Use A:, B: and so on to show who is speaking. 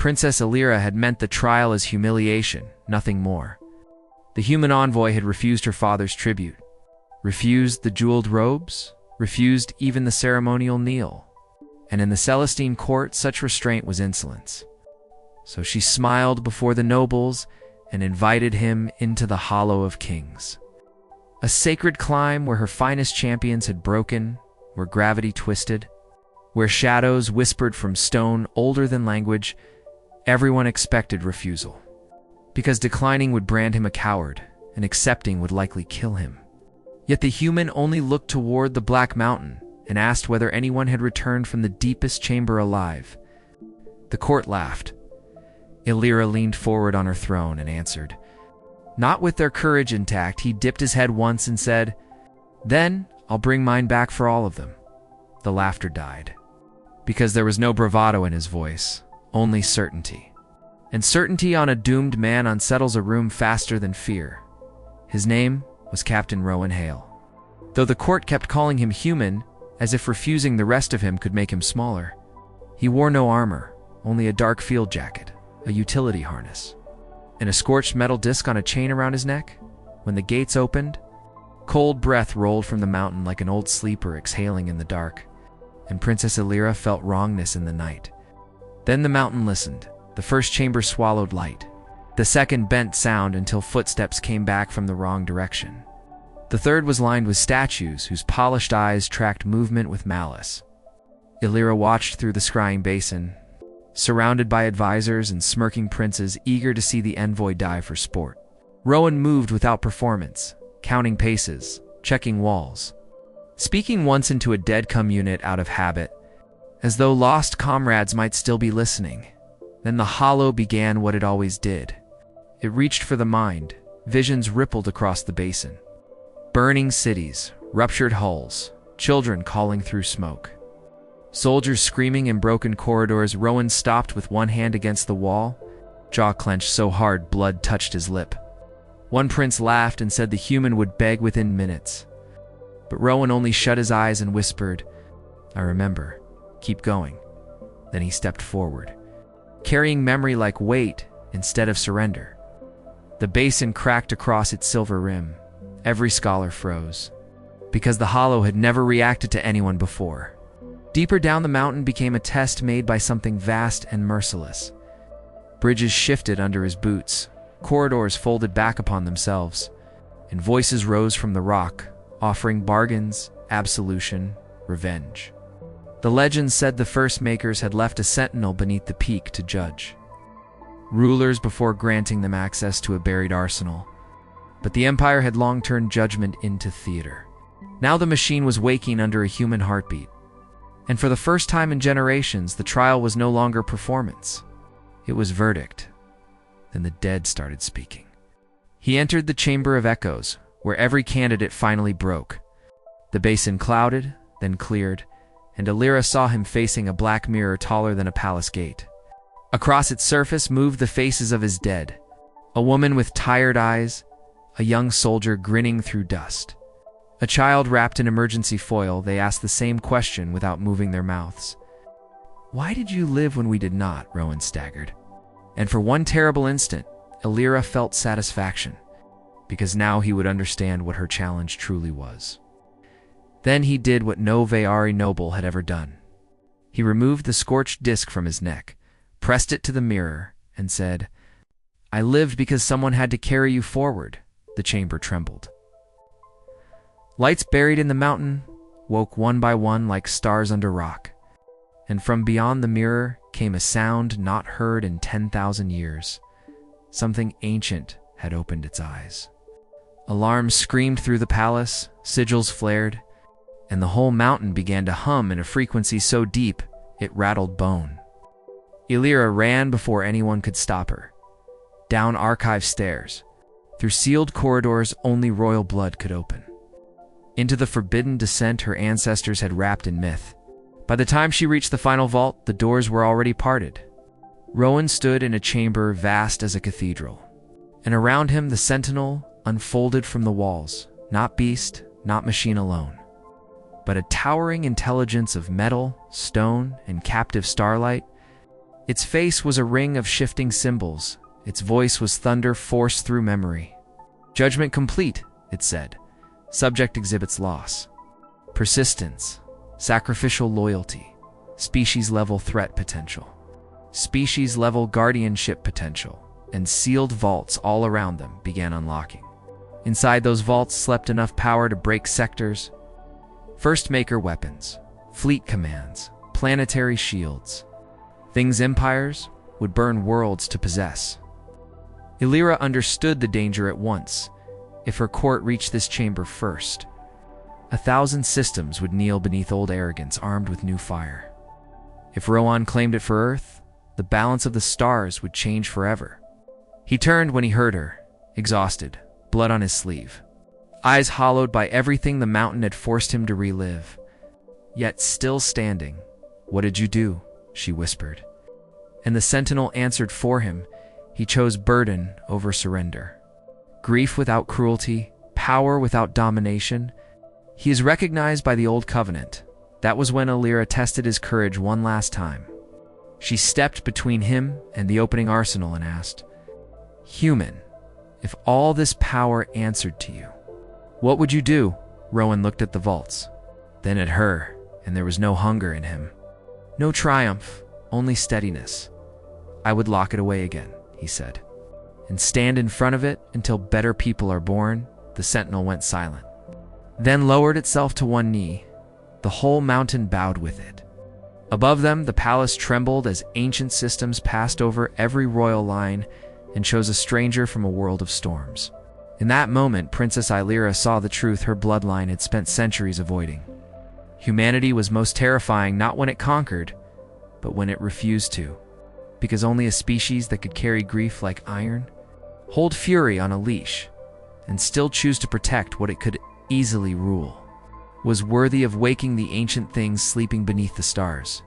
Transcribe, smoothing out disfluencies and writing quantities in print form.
A: Princess Illyra had meant the trial as humiliation, nothing more. The human envoy had refused her father's tribute, refused the jeweled robes, refused even the ceremonial kneel. And in the Celestine court, such restraint was insolence. So she smiled before the nobles and invited him into the Hollow of Kings. A sacred climb where her finest champions had broken, where gravity twisted, where shadows whispered from stone older than language. Everyone expected refusal, because declining would brand him a coward, and accepting would likely kill him. Yet the human only looked toward the Black Mountain and asked whether anyone had returned from the deepest chamber alive. The court laughed. Illyra leaned forward on her throne and answered. Not with their courage intact, he dipped his head once and said, "Then I'll bring mine back for all of them." The laughter died, because there was no bravado in his voice, only certainty. And certainty on a doomed man unsettles a room faster than fear. His name was Captain Rowan Hale. Though the court kept calling him human, as if refusing the rest of him could make him smaller, he wore no armor, only a dark field jacket, a utility harness, and a scorched metal disc on a chain around his neck. When the gates opened, cold breath rolled from the mountain like an old sleeper exhaling in the dark, and Princess Illyra felt wrongness in the night. Then the mountain listened. The first chamber swallowed light. The second bent sound until footsteps came back from the wrong direction. The third was lined with statues whose polished eyes tracked movement with malice. Illyra watched through the scrying basin, surrounded by advisors and smirking princes eager to see the envoy die for sport. Rowan moved without performance, counting paces, checking walls, speaking once into a dead-cum unit out of habit, as though lost comrades might still be listening. Then the hollow began what it always did. It reached for the mind. Visions rippled across the basin. Burning cities, ruptured hulls, children calling through smoke. Soldiers screaming in broken corridors. Rowan stopped with one hand against the wall, jaw clenched so hard blood touched his lip. One prince laughed and said the human would beg within minutes. But Rowan only shut his eyes and whispered, "I remember. Keep going." Then he stepped forward, carrying memory like weight instead of surrender. The basin cracked across its silver rim. Every scholar froze, because the hollow had never reacted to anyone before. Deeper down the mountain became a test made by something vast and merciless. Bridges shifted under his boots, corridors folded back upon themselves, and voices rose from the rock, offering bargains, absolution, revenge. The legends said the first makers had left a sentinel beneath the peak to judge rulers before granting them access to a buried arsenal. But the Empire had long turned judgment into theater. Now the machine was waking under a human heartbeat. And for the first time in generations, the trial was no longer performance. It was verdict. Then the dead started speaking. He entered the Chamber of Echoes, where every candidate finally broke. The basin clouded, then cleared, and Illyra saw him facing a black mirror taller than a palace gate. Across its surface moved the faces of his dead. A woman with tired eyes, a young soldier grinning through dust, a child wrapped in emergency foil. They asked the same question without moving their mouths. "Why did you live when we did not?" Rowan staggered. And for one terrible instant, Illyra felt satisfaction, because now he would understand what her challenge truly was. Then he did what no Veari noble had ever done. He removed the scorched disc from his neck, pressed it to the mirror, and said, "I lived because someone had to carry you forward." The chamber trembled. Lights buried in the mountain woke one by one like stars under rock, and from beyond the mirror came a sound not heard in 10,000 years. Something ancient had opened its eyes. Alarms screamed through the palace, sigils flared, and the whole mountain began to hum in a frequency so deep it rattled bone. Illyra ran before anyone could stop her, down archive stairs, through sealed corridors only royal blood could open, into the forbidden descent her ancestors had wrapped in myth. By the time she reached the final vault, the doors were already parted. Rowan stood in a chamber vast as a cathedral, and around him the sentinel unfolded from the walls, not beast, not machine alone, but a towering intelligence of metal, stone, and captive starlight. Its face was a ring of shifting symbols. Its voice was thunder forced through memory. Judgment complete, it said. Subject exhibits loss. Persistence, sacrificial loyalty, species-level threat potential, species-level guardianship potential, and sealed vaults all around them began unlocking. Inside those vaults slept enough power to break sectors, first maker weapons, fleet commands, planetary shields, things empires would burn worlds to possess. Illyra understood the danger at once. If her court reached this chamber first, 1,000 systems would kneel beneath old arrogance armed with new fire. If Rowan claimed it for Earth, the balance of the stars would change forever. He turned when he heard her, exhausted, blood on his sleeve, eyes hollowed by everything the mountain had forced him to relive. Yet still standing. "What did you do?" she whispered. And the sentinel answered for him. He chose burden over surrender. Grief without cruelty, power without domination. He is recognized by the Old Covenant. That was when Illyra tested his courage one last time. She stepped between him and the opening arsenal and asked, "Human, if all this power answered to you, what would you do?" Rowan looked at the vaults, then at her, and there was no hunger in him. No triumph, only steadiness. "I would lock it away again," he said, "and stand in front of it until better people are born." The sentinel went silent, then lowered itself to one knee. The whole mountain bowed with it. Above them, the palace trembled as ancient systems passed over every royal line and chose a stranger from a world of storms. In that moment, Princess Illyra saw the truth her bloodline had spent centuries avoiding. Humanity was most terrifying not when it conquered, but when it refused to. Because only a species that could carry grief like iron, hold fury on a leash, and still choose to protect what it could easily rule, was worthy of waking the ancient things sleeping beneath the stars.